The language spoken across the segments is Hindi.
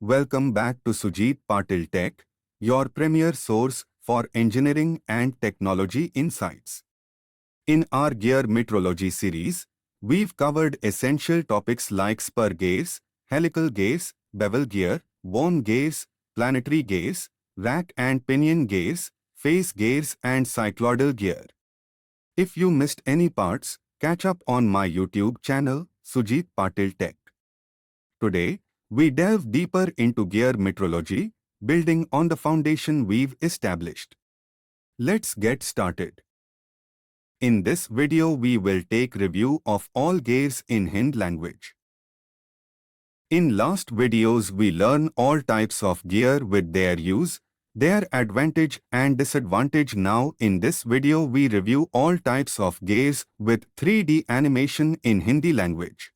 Welcome back to Sujit Patil Tech, your premier source for engineering and technology insights. In our gear metrology series, we've covered essential topics like spur gears, helical gears, bevel gear, worm gears, planetary gears, rack and pinion gears, phase gears and cycloidal gear. If you missed any parts, catch up on my YouTube channel, Sujit Patil Tech. Today, we delve deeper into gear metrology, building on the foundation we've established. Let's get started. In this video, we will take review of all gears in Hind language. In last videos, we learn all types of gear with their use, their advantage and disadvantage. Now in this video, we review all types of gears with 3D animation in Hindi language.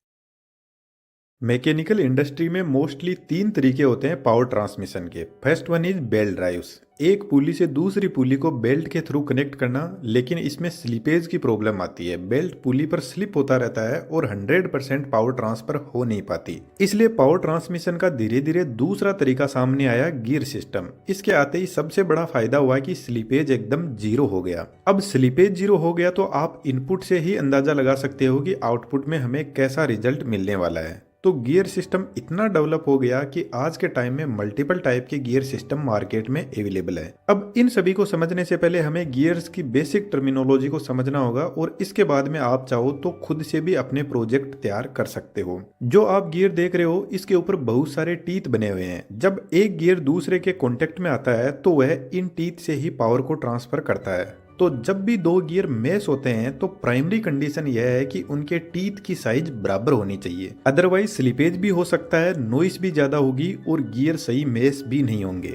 Mechanical industry में मोस्टली 3 तरीके होते हैं पावर ट्रांसमिशन के। First one is belt drives, एक पुली से दूसरी पुली को बेल्ट के थ्रू कनेक्ट करना, लेकिन इसमें स्लिपेज की प्रॉब्लम आती है। बेल्ट पुली पर स्लिप होता रहता है और 100% पावर ट्रांसफर हो नहीं पाती। इसलिए पावर ट्रांसमिशन का धीरे धीरे दूसरा तरीका सामने आया, गियर सिस्टम। इसके आते ही सबसे बड़ा फायदा हुआ कि स्लिपेज एकदम जीरो हो गया। अब स्लिपेज जीरो हो गया तो आप इनपुट से ही अंदाजा लगा सकते हो कि आउटपुट में हमें कैसा रिजल्ट मिलने वाला है। तो गियर सिस्टम इतना डेवलप हो गया कि आज के टाइम में मल्टीपल टाइप के गियर सिस्टम मार्केट में अवेलेबल है। अब इन सभी को समझने से पहले हमें गियर्स की बेसिक टर्मिनोलॉजी को समझना होगा और इसके बाद में आप चाहो तो खुद से भी अपने प्रोजेक्ट तैयार कर सकते हो। जो आप गियर देख रहे हो इसके ऊपर बहुत सारे टीथ बने हुए हैं। जब एक गियर दूसरे के कॉन्टेक्ट में आता है तो वह इन टीथ से ही पावर को ट्रांसफर करता है। तो जब भी दो गियर मैच होते हैं तो प्राइमरी कंडीशन यह है कि उनके टीथ की साइज बराबर होनी चाहिए, अदरवाइज स्लिपेज भी हो सकता है, नॉइस भी ज्यादा होगी और गियर सही मैच भी नहीं होंगे।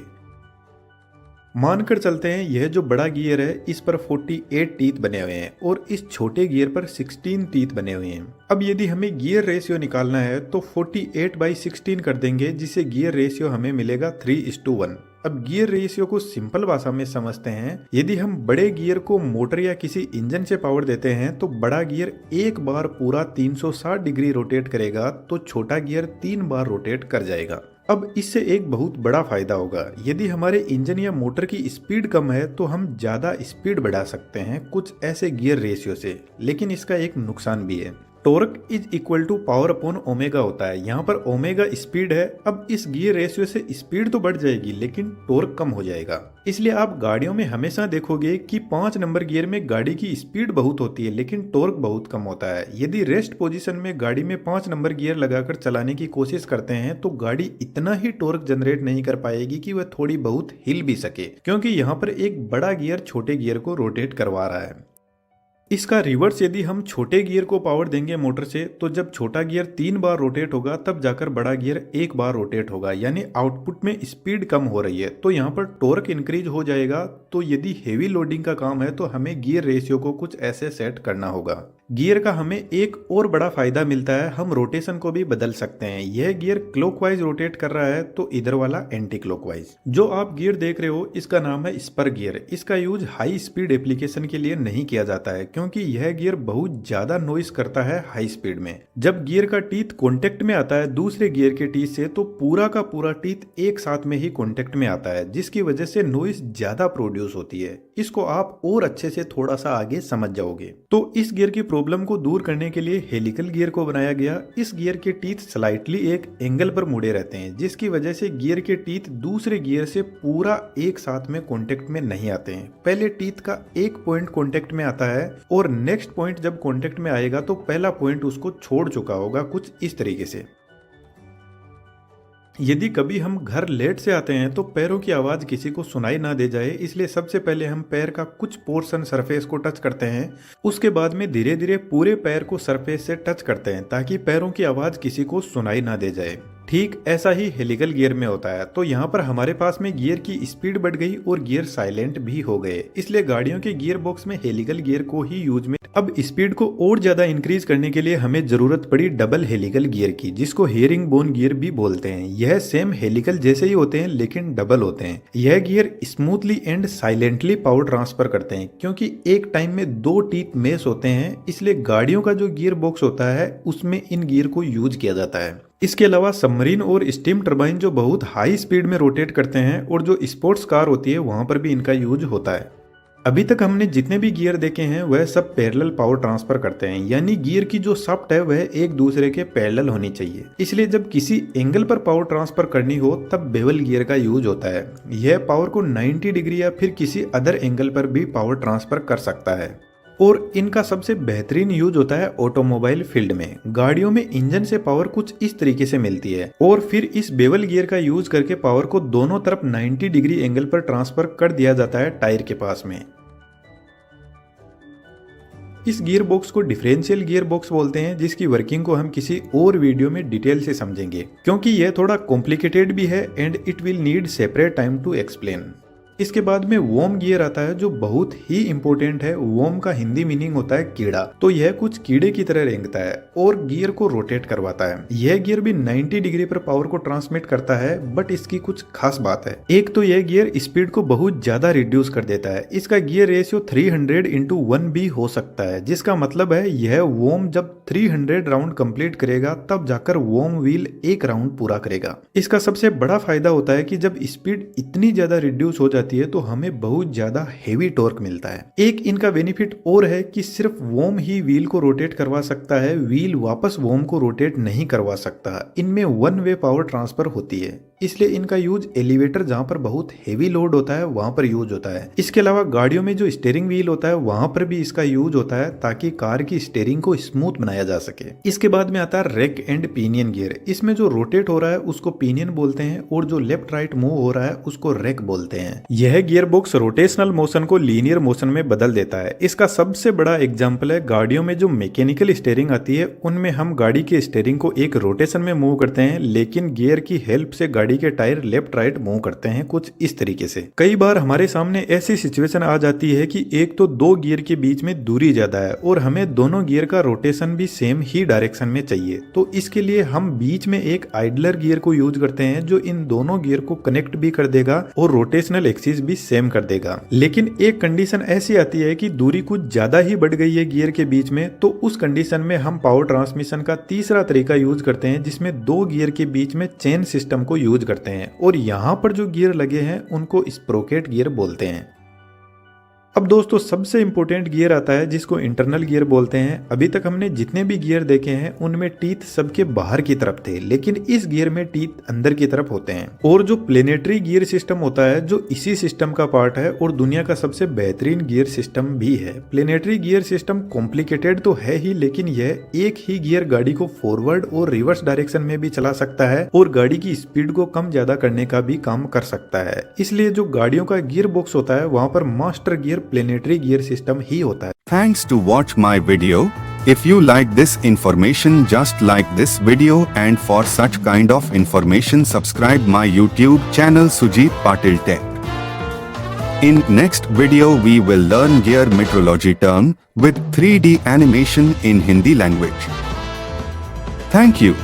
मानकर चलते हैं यह जो बड़ा गियर है इस पर 48 टीथ बने हुए हैं और इस छोटे गियर पर 16 टीथ बने हुए हैं। अब यदि हमें गियर रेशियो निकालना है तो 48/16 कर देंगे, जिससे गियर रेशियो हमें मिलेगा 3:1। अब गियर रेशियो को सिंपल भाषा में समझते हैं। यदि हम बड़े गियर को मोटर या किसी इंजन से पावर देते हैं तो बड़ा गियर एक बार पूरा 360 डिग्री रोटेट करेगा तो छोटा गियर 3 बार रोटेट कर जाएगा। अब इससे एक बहुत बड़ा फायदा होगा। यदि हमारे इंजन या मोटर की स्पीड कम है तो हम ज्यादा स्पीड बढ़ा सकते हैं कुछ ऐसे गियर रेशियो से, लेकिन इसका एक नुकसान भी है। Torque is equal to power upon omega होता है। यहाँ पर ओमेगा स्पीड है। अब इस गियर रेशियो से स्पीड तो बढ़ जाएगी लेकिन टॉर्क कम हो जाएगा। इसलिए आप गाड़ियों में हमेशा देखोगे कि 5 नंबर गियर में गाड़ी की स्पीड बहुत होती है लेकिन टॉर्क बहुत कम होता है। यदि रेस्ट पोजीशन में गाड़ी में 5 नंबर गियर लगाकर चलाने की कोशिश करते हैं तो गाड़ी इतना ही टॉर्क जनरेट नहीं कर पाएगी कि वह थोड़ी बहुत हिल भी सके, क्योंकि यहाँ पर एक बड़ा गियर छोटे गियर को रोटेट करवा रहा है। इसका रिवर्स, यदि हम छोटे गियर को पावर देंगे मोटर से तो जब छोटा गियर 3 बार रोटेट होगा तब जाकर बड़ा गियर 1 बार रोटेट होगा, यानी आउटपुट में स्पीड कम हो रही है तो यहाँ पर टॉर्क इंक्रीज हो जाएगा। तो यदि हेवी लोडिंग का काम है तो हमें गियर रेशियो को कुछ ऐसे सेट करना होगा। गियर का हमें एक और बड़ा फायदा मिलता है, हम रोटेशन को भी बदल सकते हैं। यह गियर क्लॉकवाइज रोटेट कर रहा है तो इधर वाला एंटी क्लॉकवाइज। जो आप गियर देख रहे हो इसका नाम है स्पर गियर। इसका यूज हाई स्पीड एप्लीकेशन के लिए नहीं किया जाता है क्योंकि यह गियर बहुत ज्यादा नॉइस करता है हाई स्पीड में। जब गियर का टीथ कॉन्टेक्ट में आता है दूसरे गियर के टीथ से तो पूरा का पूरा टीथ एक साथ में ही कॉन्टेक्ट में आता है, जिसकी वजह से नॉइस ज्यादा प्रोड्यूस होती है। इसको आप और अच्छे से थोड़ा सा आगे समझ जाओगे। तो इस गियर की प्रॉब्लम को दूर करने के लिए हेलिकल गियर को बनाया गया। इस गियर के टीथ स्लाइटली एक एंगल पर मुड़े रहते हैं, जिसकी वजह से गियर के टीथ दूसरे गियर से पूरा एक साथ में कांटेक्ट में नहीं आते हैं। पहले टीथ का एक पॉइंट कांटेक्ट में आता है और नेक्स्ट पॉइंट जब कांटेक्ट में आएगा तो पहला पॉइंट उसको छोड़ चुका होगा, कुछ इस तरीके से। यदि कभी हम घर लेट से आते हैं तो पैरों की आवाज़ किसी को सुनाई ना दे जाए, इसलिए सबसे पहले हम पैर का कुछ पोर्शन सरफेस को टच करते हैं। उसके बाद में धीरे धीरे पूरे पैर को सरफेस से टच करते हैं ताकि पैरों की आवाज़ किसी को सुनाई ना दे जाए। ठीक ऐसा ही हेलिकल गियर में होता है। तो यहाँ पर हमारे पास में गियर की स्पीड बढ़ गई और गियर साइलेंट भी हो गए, इसलिए गाड़ियों के गियर बॉक्स में हेलिकल गियर को ही यूज में। अब स्पीड को और ज्यादा इंक्रीज करने के लिए हमें जरूरत पड़ी डबल हेलिकल गियर की, जिसको हेरिंग बोन गियर भी बोलते हैं। यह सेम हेलिकल जैसे ही होते हैं लेकिन डबल होते हैं। यह gear smoothly and silently power transfer करते हैं। क्योंकि एक टाइम में 2 टीथ मेस होते हैं, इसलिए गाड़ियों का जो गियर बॉक्स होता है उसमें इन गियर को यूज किया जाता है। इसके अलावा सबमरीन और स्टीम टरबाइन जो बहुत हाई स्पीड में रोटेट करते हैं और जो स्पोर्ट्स कार होती है वहां पर भी इनका यूज होता है। अभी तक हमने जितने भी गियर देखे हैं वह सब पैरेलल पावर ट्रांसफर करते हैं, यानी गियर की जो शाफ्ट है वह एक दूसरे के पैरेलल होनी चाहिए। इसलिए जब किसी एंगल पर पावर ट्रांसफर करनी हो तब बेवल गियर का यूज होता है। यह पावर को 90 डिग्री या फिर किसी अदर एंगल पर भी पावर ट्रांसफर कर सकता है और इनका सबसे बेहतरीन यूज होता है ऑटोमोबाइल फील्ड में। गाड़ियों में इंजन से पावर कुछ इस तरीके से मिलती है और फिर इस बेवल गियर का यूज करके पावर को दोनों तरफ 90 डिग्री एंगल पर ट्रांसफर कर दिया जाता है टायर के पास में। इस गियर बॉक्स को डिफरेंशियल गियर बॉक्स बोलते हैं, जिसकी वर्किंग को हम किसी और वीडियो में डिटेल से समझेंगे क्योंकि यह थोड़ा कॉम्प्लिकेटेड भी है and it will need separate time to explain. इसके बाद में वोम गियर आता है जो बहुत ही इंपॉर्टेंट है। वोम का हिंदी मीनिंग होता है कीड़ा, तो यह कुछ कीड़े की तरह रेंगता है और गियर को रोटेट करवाता है। यह गियर भी 90 डिग्री पर पावर को ट्रांसमिट करता है, बट इसकी कुछ खास बात है। एक तो यह गियर स्पीड को बहुत ज्यादा रिड्यूस कर देता है। इसका गियर रेशियो 300:1 भी हो सकता है, जिसका मतलब है यह वोम जब 300 राउंड कंप्लीट करेगा तब जाकर वोम व्हील एक राउंड पूरा करेगा। इसका सबसे बड़ा फायदा होता है कि जब स्पीड इतनी ज्यादा रिड्यूस हो जाती है तो हमें बहुत ज्यादा हेवी टॉर्क मिलता है। एक इनका बेनिफिट और है कि सिर्फ वोम ही व्हील को रोटेट करवा सकता है, व्हील वापस वोम को रोटेट नहीं करवा सकता। इनमें वन वे पावर ट्रांसफर होती है, इसलिए इनका यूज एलिवेटर जहां पर बहुत हेवी लोड होता है वहां पर यूज होता है। इसके अलावा गाड़ियों में जो स्टीयरिंग व्हील होता है वहां पर भी इसका यूज होता है ताकि कार की स्टीयरिंग को स्मूथ बनाया जा सके। इसके बाद में आता है रेक एंड पिनियन गियर। इसमें जो रोटेट हो रहा है उसको पिनियन बोलते हैं और जो लेफ्ट राइट मूव हो रहा है उसको रेक बोलते हैं। यह गियर बॉक्स रोटेशनल मोशन को लीनियर मोशन में बदल देता है। इसका सबसे बड़ा एग्जाम्पल है गाड़ियों में जो मैकेनिकल स्टीयरिंग आती है, उनमें हम गाड़ी के स्टीयरिंग को एक रोटेशन में मूव करते हैं, लेकिन गियर की हेल्प से गाड़ी के टायर लेफ्ट राइट मूव करते हैं कुछ इस तरीके से। कई बार हमारे सामने ऐसी सिचुएशन आ जाती है कि एक तो दो गियर के बीच में दूरी ज्यादा है और हमें दोनों गियर का रोटेशन भी सेम ही डायरेक्शन में चाहिए, तो इसके लिए हम बीच में एक आइडलर गियर को यूज करते हैं जो इन दोनों गियर को कनेक्ट भी कर देगा और रोटेशनल एक्सिस भी सेम कर देगा। लेकिन एक कंडीशन ऐसी आती है कि दूरी कुछ ज्यादा ही बढ़ गई है गियर के बीच में, तो उस कंडीशन में हम पावर ट्रांसमिशन का तीसरा तरीका यूज करते हैं जिसमें दो गियर के बीच में चेन सिस्टम को यूज करते हैं और यहाँ पर जो गियर लगे हैं उनको स्प्रोकेट गियर बोलते हैं। अब दोस्तों सबसे इंपॉर्टेंट गियर आता है जिसको इंटरनल गियर बोलते हैं। अभी तक हमने जितने भी गियर देखे हैं उनमें टीथ सबके बाहर की तरफ थे, लेकिन इस गियर में टीथ अंदर की तरफ होते हैं। और जो प्लेनेटरी गियर सिस्टम होता है जो इसी सिस्टम का पार्ट है और दुनिया का सबसे बेहतरीन गियर सिस्टम भी है। प्लेनेटरी गियर सिस्टम कॉम्प्लिकेटेड तो है ही, लेकिन यह एक ही गियर गाड़ी को फॉरवर्ड और रिवर्स डायरेक्शन में भी चला सकता है और गाड़ी की स्पीड को कम ज्यादा करने का भी काम कर सकता है। इसलिए जो गाड़ियों का गियर बॉक्स होता है वहां पर master gear planetary gear system ही होता है। Thanks to watch my video. If you like this information, just like this video, and for such kind of information subscribe my YouTube channel Sujit Patil Tech. In next video we will learn gear metrology term with 3D animation in Hindi language. Thank you.